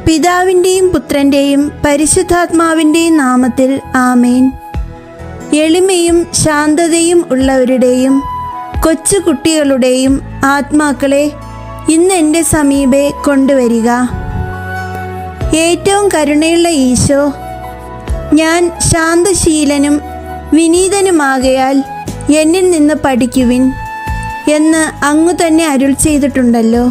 പിതാവിൻ്റെയും പുത്രൻ്റെയും പരിശുദ്ധാത്മാവിൻ്റെയും നാമത്തിൽ ആമേൻ. എളിമയും ശാന്തതയും ഉള്ളവരുടെയും കൊച്ചുകുട്ടികളുടെയും ആത്മാക്കളെ ഇന്ന് എൻ്റെ സമീപെ കൊണ്ടുവരിക. ഏറ്റവും കരുണയുള്ള ഈശോ, ഞാൻ ശാന്തശീലനും വിനീതനുമാകയാൽ എന്നിൽ നിന്ന് പഠിക്കുവിൻ എന്ന് അങ്ങ് തന്നെ അരുൾ ചെയ്തിട്ടുണ്ടല്ലോ.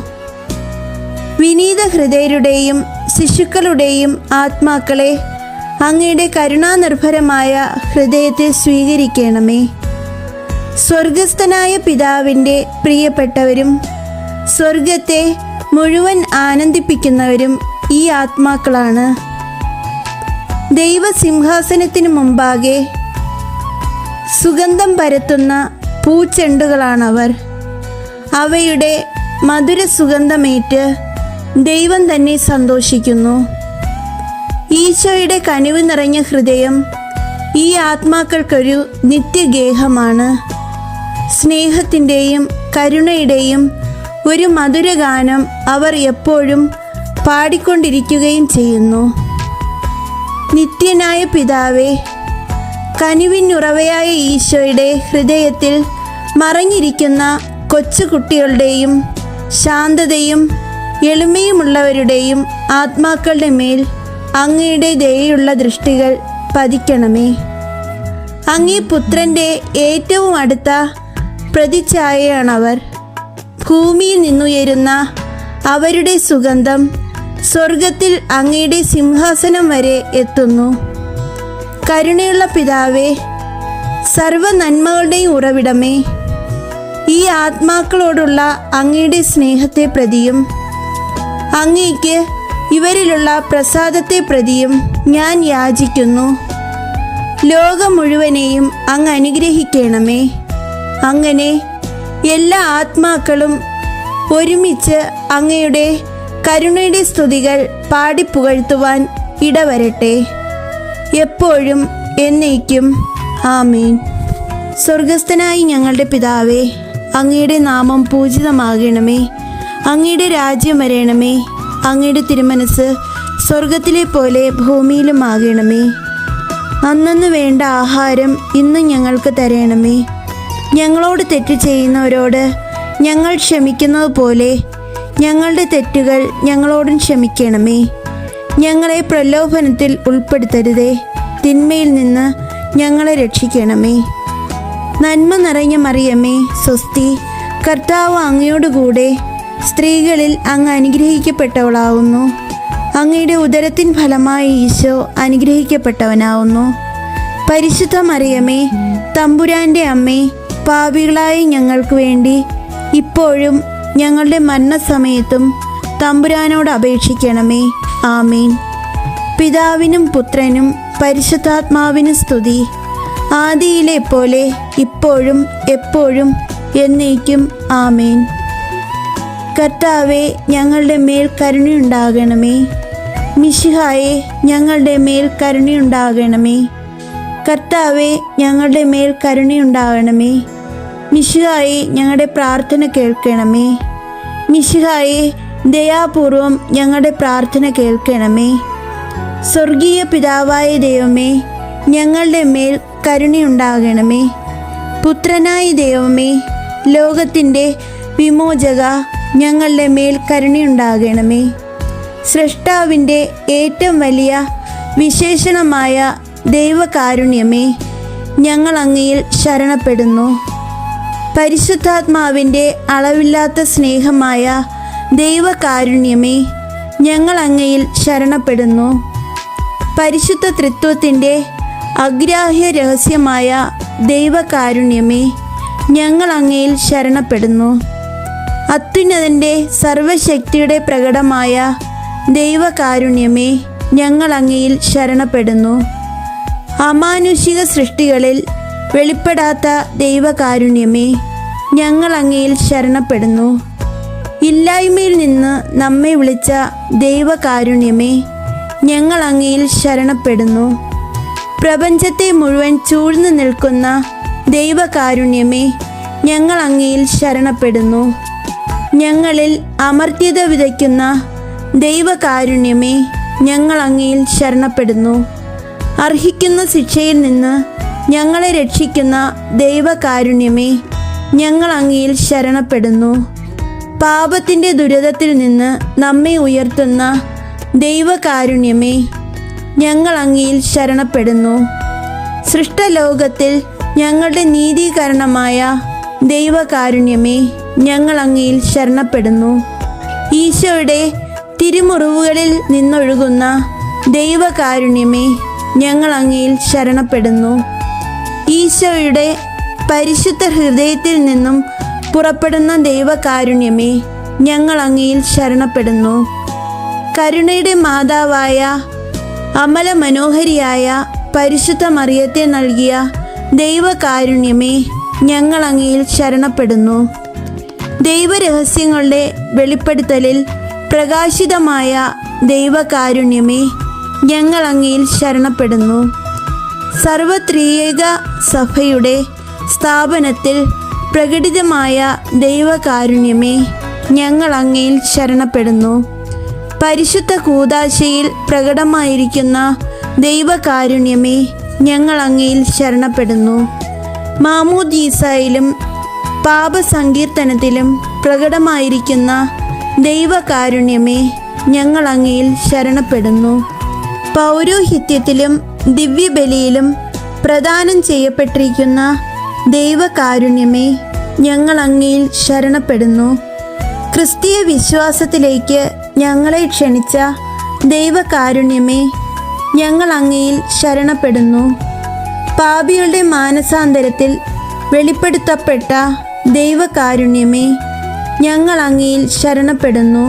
വിനീത ഹൃദയരുടെയും ശിശുക്കളുടെയും ആത്മാക്കളെ അങ്ങയുടെ കരുണാനിർഭരമായ ഹൃദയത്തെ സ്വീകരിക്കണമേ. സ്വർഗസ്ഥനായ പിതാവിൻ്റെ പ്രിയപ്പെട്ടവരും സ്വർഗത്തെ മുഴുവൻ ആനന്ദിപ്പിക്കുന്നവരും ഈ ആത്മാക്കളാണ്. ദൈവസിംഹാസനത്തിനു മുമ്പാകെ സുഗന്ധം പരത്തുന്ന പൂച്ചെണ്ടുകളാണവർ. അവയുടെ മധുര സുഗന്ധമേറ്റ് ദൈവം തന്നെ സന്തോഷിക്കുന്നു. ഈശോയുടെ കനിവ് നിറഞ്ഞ ഹൃദയം ഈ ആത്മാക്കൾക്കൊരു നിത്യഗേഹമാണ്. സ്നേഹത്തിൻ്റെയും കരുണയുടെയും ഒരു മധുരഗാനം അവർ എപ്പോഴും പാടിക്കൊണ്ടിരിക്കുകയും ചെയ്യുന്നു. നിത്യനായ പിതാവേ, കനിവിനുറവയായ ഈശോയുടെ ഹൃദയത്തിൽ മറഞ്ഞിരിക്കുന്ന കൊച്ചുകുട്ടികളുടെയും ശാന്തതയും എളിമയുമുള്ളവരുടെയും ആത്മാക്കളുടെ മേൽ അങ്ങയുടെ ദയയുള്ള ദൃഷ്ടികൾ പതിക്കണമേ. അങ്ങേ പുത്രൻ്റെ ഏറ്റവും അടുത്ത പ്രതിച്ഛായയാണവർ. ഭൂമിയിൽ നിന്നുയരുന്ന അവരുടെ സുഗന്ധം സ്വർഗത്തിൽ അങ്ങയുടെ സിംഹാസനം വരെ എത്തുന്നു. കരുണയുള്ള പിതാവേ, സർവ നന്മകളുടെയും ഉറവിടമേ, ഈ ആത്മാക്കളോടുള്ള അങ്ങയുടെ സ്നേഹത്തെ പ്രതിയും അങ്ങേക്ക് ഇവരിലുള്ള പ്രസാദത്തെ പ്രതിയും ഞാൻ യാചിക്കുന്നു. ലോകം മുഴുവനെയും അങ്ങ് അനുഗ്രഹിക്കണമേ. അങ്ങനെ എല്ലാ ആത്മാക്കളും ഒരുമിച്ച് അങ്ങയുടെ കരുണയുടെ സ്തുതികൾ പാടിപ്പുകഴ്ത്തുവാൻ ഇടവരട്ടെ. എപ്പോഴും എന്നേക്കും ആമേൻ. സ്വർഗസ്ഥനായി ഞങ്ങളുടെ പിതാവേ, അങ്ങയുടെ നാമം പൂജിതമാകണമേ. അങ്ങയുടെ രാജ്യം വരേണമേ. അങ്ങയുടെ തിരുമനസ് സ്വർഗത്തിലെ പോലെ ഭൂമിയിലും ആകണമേ. അന്നന്ന് വേണ്ട ആഹാരം ഇന്ന് ഞങ്ങൾക്ക് തരണമേ. ഞങ്ങളോട് തെറ്റ് ചെയ്യുന്നവരോട് ഞങ്ങൾ ക്ഷമിക്കുന്നത് പോലെ ഞങ്ങളുടെ തെറ്റുകൾ ഞങ്ങളോടും ക്ഷമിക്കണമേ. ഞങ്ങളെ പ്രലോഭനത്തിൽ ഉൾപ്പെടുത്തരുതേ, തിന്മയിൽ നിന്ന് ഞങ്ങളെ രക്ഷിക്കണമേ. നന്മ നിറഞ്ഞ മറിയമേ, സ്വസ്തി, കർത്താവ് അങ്ങയോടുകൂടെ സ്ത്രീകളിൽ അങ്ങ് അനുഗ്രഹിക്കപ്പെട്ടവളാവുന്നു. അങ്ങയുടെ ഉദരത്തിൻ ഫലമായി ഈശോ അനുഗ്രഹിക്കപ്പെട്ടവനാവുന്നു. പരിശുദ്ധ മറിയമേ, തമ്പുരാൻ്റെ അമ്മേ, പാപികളായ ഞങ്ങൾക്ക് വേണ്ടി ഇപ്പോഴും ഞങ്ങളുടെ മരണസമയത്തും തമ്പുരാനോട് അപേക്ഷിക്കണമേ. ആമേൻ. പിതാവിനും പുത്രനും പരിശുദ്ധാത്മാവിനും സ്തുതി, ആദിയിലെ പോലെ ഇപ്പോഴും എപ്പോഴും എന്നേക്കും ആമേൻ. കർത്താവേ, ഞങ്ങളുടെ മേൽ കരുണയുണ്ടാകണമേ. മിശിഹായെ, ഞങ്ങളുടെ മേൽ കരുണയുണ്ടാകണമേ. കർത്താവേ, ഞങ്ങളുടെ മേൽ കരുണയുണ്ടാകണമേ. മിശിഹായെ, ഞങ്ങളുടെ പ്രാർത്ഥന കേൾക്കണമേ. മിശിഹായെ, ദയാപൂർവം ഞങ്ങളുടെ പ്രാർത്ഥന കേൾക്കണമേ. സ്വർഗീയ പിതാവായ ദൈവമേ, ഞങ്ങളുടെ മേൽ കരുണയുണ്ടാകണമേ. പുത്രനായ ദൈവമേ, ലോകത്തിൻ്റെ വിമോചക, ഞങ്ങളുടെ മേൽ കരുണയുണ്ടാകണമേ. സൃഷ്ടാവിൻ്റെ ഏറ്റവും വലിയ വിശേഷണമായ ദൈവകാരുണ്യമേ, ഞങ്ങൾ അങ്ങയിൽ ശരണപ്പെടുന്നു. പരിശുദ്ധാത്മാവിൻ്റെ അളവില്ലാത്ത സ്നേഹമായ ദൈവകാരുണ്യമേ, ഞങ്ങൾ അങ്ങയിൽ ശരണപ്പെടുന്നു. പരിശുദ്ധ ത്രിത്വത്തിൻ്റെ അഗ്രാഹ്യ രഹസ്യമായ ദൈവകാരുണ്യമേ, ഞങ്ങൾ അങ്ങയിൽ ശരണപ്പെടുന്നു. അത്യുന്നതൻ്റെ സർവശക്തിയുടെ പ്രകടമായ ദൈവകാരുണ്യമേ, ഞങ്ങൾ അങ്ങയിൽ ശരണപ്പെടുന്നു. അമാനുഷിക സൃഷ്ടികളിൽ വെളിപ്പെടാത്ത ദൈവകാരുണ്യമേ, ഞങ്ങൾ അങ്ങയിൽ ശരണപ്പെടുന്നു. ഇല്ലായ്മയിൽ നിന്ന് നമ്മെ വിളിച്ച ദൈവകാരുണ്യമേ, ഞങ്ങൾ അങ്ങയിൽ ശരണപ്പെടുന്നു. പ്രപഞ്ചത്തെ മുഴുവൻ ചൂഴ്ന്നു നിൽക്കുന്ന ദൈവകാരുണ്യമേ, ഞങ്ങൾ അങ്ങയിൽ ശരണപ്പെടുന്നു. ഞങ്ങളിൽ അമർത്യത വിതയ്ക്കുന്ന ദൈവകാരുണ്യമേ, ഞങ്ങൾ അങ്ങയിൽ ശരണപ്പെടുന്നു. അർഹിക്കുന്ന ശിക്ഷയിൽ നിന്ന് ഞങ്ങളെ രക്ഷിക്കുന്ന ദൈവകാരുണ്യമേ, ഞങ്ങൾ അങ്ങയിൽ ശരണപ്പെടുന്നു. പാപത്തിൻ്റെ ദുരിതത്തിൽ നിന്ന് നമ്മെ ഉയർത്തുന്ന ദൈവകാരുണ്യമേ, ഞങ്ങൾ അങ്ങയിൽ ശരണപ്പെടുന്നു. സൃഷ്ടലോകത്തിൽ ഞങ്ങളുടെ നീതീകരണമായ ദൈവകാരുണ്യമേ, ഞങ്ങൾ അങ്ങയിൽ ശരണപ്പെടുന്നു. ഈശോയുടെ തിരുമുറിവുകളിൽ നിന്നൊഴുകുന്ന ദൈവകാരുണ്യമേ, ഞങ്ങൾ അങ്ങയിൽ ശരണപ്പെടുന്നു. ഈശോയുടെ പരിശുദ്ധ ഹൃദയത്തിൽ നിന്നും പുറപ്പെടുന്ന ദൈവകാരുണ്യമേ, ഞങ്ങൾ അങ്ങയിൽ ശരണപ്പെടുന്നു. കരുണയുടെ മാതാവായ അമല മനോഹരിയായ പരിശുദ്ധ മറിയത്തെ നൽകിയ ദൈവകാരുണ്യമേ, ഞങ്ങൾ അങ്ങയിൽ ശരണപ്പെടുന്നു. ദൈവരഹസ്യങ്ങളുടെ വെളിപ്പെടുത്തലിൽ പ്രകാശിതമായ ദൈവകാരുണ്യമേ, ഞങ്ങൾ അങ്ങയിൽ ശരണപ്പെടുന്നു. സർവത്രിയേക സഭയുടെ സ്ഥാപനത്തിൽ പ്രകടിതമായ ദൈവകാരുണ്യമേ, ഞങ്ങൾ അങ്ങയിൽ ശരണപ്പെടുന്നു. പരിശുദ്ധ കൂദാശയിൽ പ്രകടമായിരിക്കുന്ന ദൈവകാരുണ്യമേ, ഞങ്ങൾ അങ്ങയിൽ ശരണപ്പെടുന്നു. മാമോദീസായിലും പാപസങ്കീർത്തനത്തിലും പ്രകടമായിരിക്കുന്ന ദൈവകാരുണ്യമേ, ഞങ്ങൾ അങ്ങയിൽ ശരണപ്പെടുന്നു. പൗരോഹിത്യത്തിലും ദിവ്യബലിയിലും പ്രദാനം ചെയ്യപ്പെട്ടിരിക്കുന്ന ദൈവകാരുണ്യമേ, ഞങ്ങൾ അങ്ങയിൽ ശരണപ്പെടുന്നു. ക്രിസ്തീയ വിശ്വാസത്തിലേക്ക് ഞങ്ങളെ ക്ഷണിച്ച ദൈവകാരുണ്യമേ, ഞങ്ങൾ അങ്ങയിൽ ശരണപ്പെടുന്നു. പാപികളുടെ മാനസാന്തരത്തിൽ വെളിപ്പെടുത്തപ്പെട്ട ദൈവകാരുണ്യമേ, ഞങ്ങൾ അങ്ങയിൽ ശരണപ്പെടുന്നു.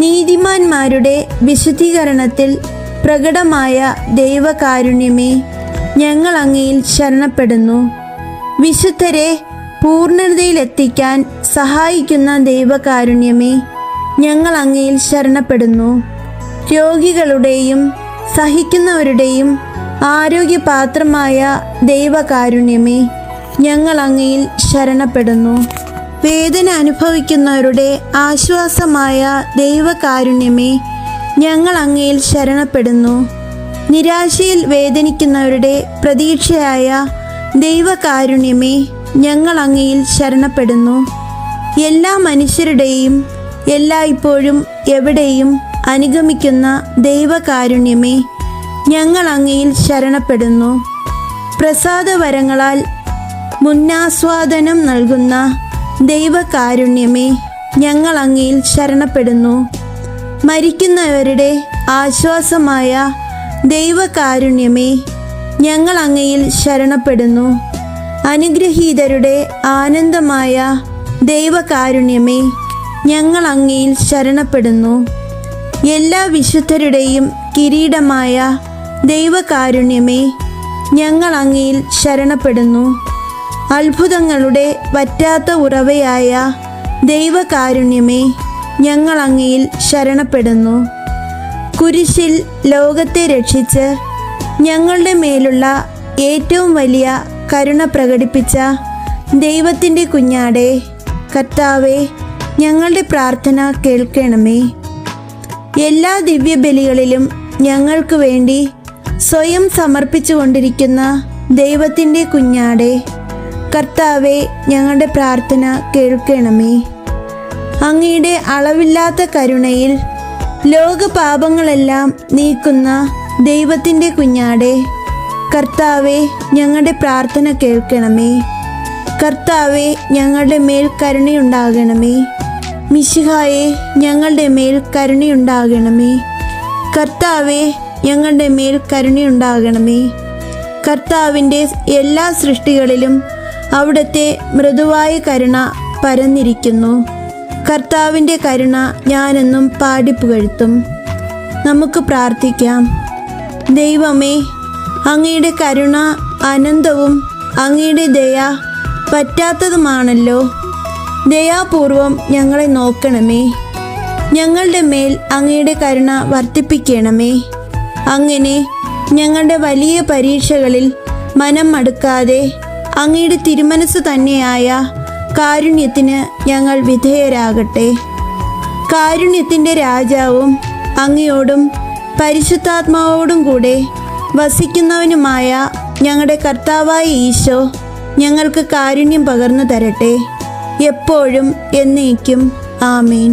നീതിമാന്മാരുടെ വിശുദ്ധീകരണത്തിൽ പ്രകടമായ ദൈവകാരുണ്യമേ, ഞങ്ങൾ അങ്ങയിൽ ശരണപ്പെടുന്നു. വിശുദ്ധരെ പൂർണ്ണതയിലെത്തിക്കാൻ സഹായിക്കുന്ന ദൈവകാരുണ്യമേ, ഞങ്ങൾ അങ്ങയിൽ ശരണപ്പെടുന്നു. രോഗികളുടെയും സഹിക്കുന്നവരുടെയും ആരോഗ്യപാത്രമായ ദൈവകാരുണ്യമേ, ഞങ്ങൾ അങ്ങയിൽ ശരണപ്പെടുന്നു. വേദന അനുഭവിക്കുന്നവരുടെ ആശ്വാസമായ ദൈവകാരുണ്യമേ, ഞങ്ങൾ അങ്ങയിൽ ശരണപ്പെടുന്നു. നിരാശയിൽ വേദനിക്കുന്നവരുടെ പ്രതീക്ഷയായ ദൈവകാരുണ്യമേ, ഞങ്ങൾ അങ്ങയിൽ ശരണപ്പെടുന്നു. എല്ലാ മനുഷ്യരുടെയും എല്ലായ്പ്പോഴും എവിടെയും അനുഗമിക്കുന്ന ദൈവകാരുണ്യമേ, ഞങ്ങൾ അങ്ങയിൽ ശരണപ്പെടുന്നു. പ്രസാദവരങ്ങളാൽ മുന്നാസ്വാദനം നൽകുന്ന ദൈവകാരുണ്യമേ, ഞങ്ങൾ അങ്ങയിൽ ശരണപ്പെടുന്നു. മരിക്കുന്നവരുടെ ആശ്വാസമായ ദൈവകാരുണ്യമേ, ഞങ്ങൾ അങ്ങയിൽ ശരണപ്പെടുന്നു. അനുഗ്രഹീതരുടെ ആനന്ദമായ ദൈവകാരുണ്യമേ, ഞങ്ങൾ അങ്ങയിൽ ശരണപ്പെടുന്നു. എല്ലാ വിശുദ്ധരുടെയും കിരീടമായ ദൈവകാരുണ്യമേ, ഞങ്ങൾ അങ്ങയിൽ ശരണപ്പെടുന്നു. അത്ഭുതങ്ങളുടെ വറ്റാത്ത ഉറവയായ ദൈവകാരുണ്യമേ, ഞങ്ങൾ അങ്ങയിൽ ശരണപ്പെടുന്നു. കുരിശിൽ ലോകത്തെ രക്ഷിച്ച് ഞങ്ങളുടെ മേലുള്ള ഏറ്റവും വലിയ കരുണ പ്രകടിപ്പിച്ച ദൈവത്തിൻ്റെ കുഞ്ഞാടേ, കർത്താവേ, ഞങ്ങളുടെ പ്രാർത്ഥന കേൾക്കണമേ. എല്ലാ ദിവ്യബലികളിലും ഞങ്ങൾക്ക് വേണ്ടി സ്വയം സമർപ്പിച്ചുകൊണ്ടിരിക്കുന്ന ദൈവത്തിൻ്റെ കുഞ്ഞാടേ, കർത്താവേ, ഞങ്ങളുടെ പ്രാർത്ഥന കേൾക്കണമേ. അങ്ങയുടെ അളവില്ലാത്ത കരുണയിൽ ലോകപാപങ്ങളെല്ലാം നീക്കുന്ന ദൈവത്തിൻ്റെ കുഞ്ഞാടേ, കർത്താവേ, ഞങ്ങളുടെ പ്രാർത്ഥന കേൾക്കണമേ. കർത്താവേ, ഞങ്ങളുടെ മേൽ കരുണയുണ്ടാകണമേ. മിശിഹായേ, ഞങ്ങളുടെ മേൽ കരുണയുണ്ടാകണമേ. കർത്താവേ, ഞങ്ങളുടെ മേൽ കരുണയുണ്ടാകണമേ. കർത്താവിൻ്റെ എല്ലാ സൃഷ്ടികളിലും അവിടുത്തെ മൃദുവായ കരുണ പരന്നിരിക്കുന്നു. കർത്താവിൻ്റെ കരുണ ഞാനെന്നും പാടിപ്പുകഴ്ത്തും. നമുക്ക് പ്രാർത്ഥിക്കാം. ദൈവമേ, അങ്ങയുടെ കരുണ അനന്തവും അങ്ങയുടെ ദയ പറ്റാത്തതുമാണല്ലോ. ദയാപൂർവം ഞങ്ങളെ നോക്കണമേ. ഞങ്ങളുടെ മേൽ അങ്ങയുടെ കരുണ വർദ്ധിപ്പിക്കണമേ. അങ്ങനെ ഞങ്ങളുടെ വലിയ പരീക്ഷകളിൽ മനം മടുക്കാതെ അങ്ങയുടെ തിരുമനസ് തന്നെയായ കാരുണ്യത്തിന് ഞങ്ങൾ വിധേയരാകട്ടെ. കാരുണ്യത്തിൻ്റെ രാജാവും അങ്ങയോടും പരിശുദ്ധാത്മാവോടും കൂടെ വസിക്കുന്നവനുമായ ഞങ്ങളുടെ കർത്താവായ ഈശോ ഞങ്ങൾക്ക് കാരുണ്യം പകർന്നു തരട്ടെ, എപ്പോഴും എന്നേക്കും. ആമേൻ.